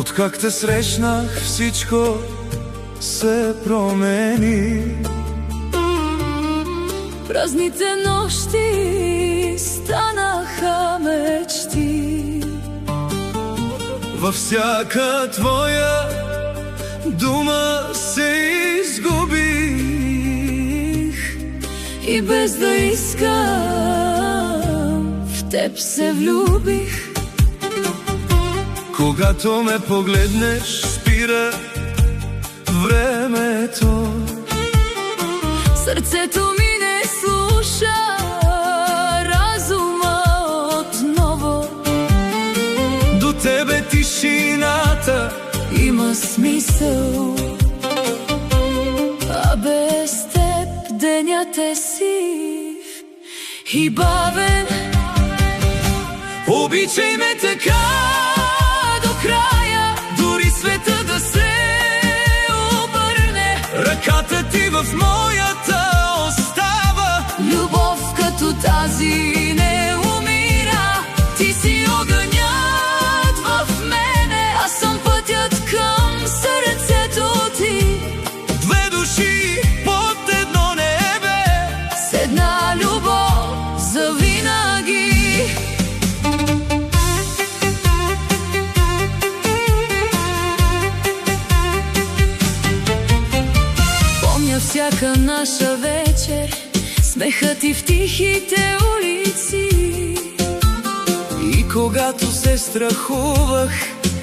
Откак те срещнах, всичко се промени. Празните нощи станаха мечти. Във всяка твоя дума се изгубих и без да искам в теб се влюбих. Когато ме погледнеш, спира времето. Сърцето ми не слуша, разума отново. До тебе тишината има смисъл, а без теб денят е сив и бавен. Обичай ме така до края, дори света да се обърне. Ръката ти в моята остава. Любов като тази не умира. Ти си огънят в мене, аз съм пътят към сърцето ти. Две души под едно небе, с една любов завинаги. Помня всяка наша вечер, смехът ти в тихите улици. И когато се страхувах,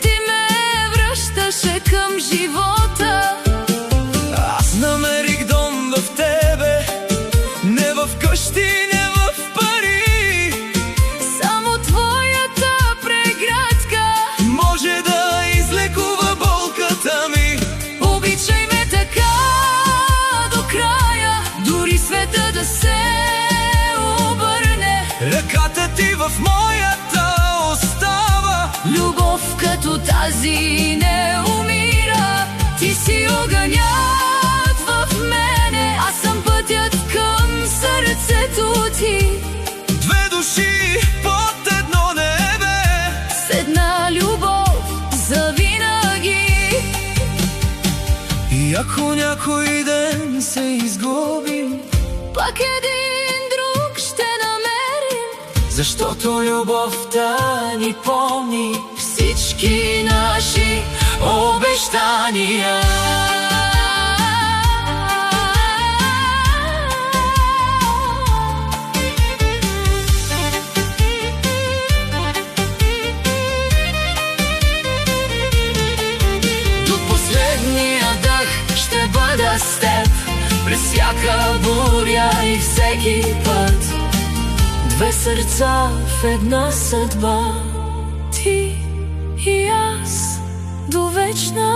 ти ме връщаше към живота. аз намерих дом в тебе, не в къщи, не в пари. Само твоята преградка може да излекува болката ми. обичай ме така до края, дори света да се обърне. Ръката ти в моята остава. Любов като тази не умира. Ти си огънят в мене, аз съм пътят към сърцето ти. Две души под едно небе, С една любов завинаги. и ако някой ден се изгубим, Пак един друг ще намерим, защото любовта ни помни всички наши обещания. до последния дъх ще бъда с теб, през всяка буря и всеки път. Две сърца в една съдба, ти и аз до вечна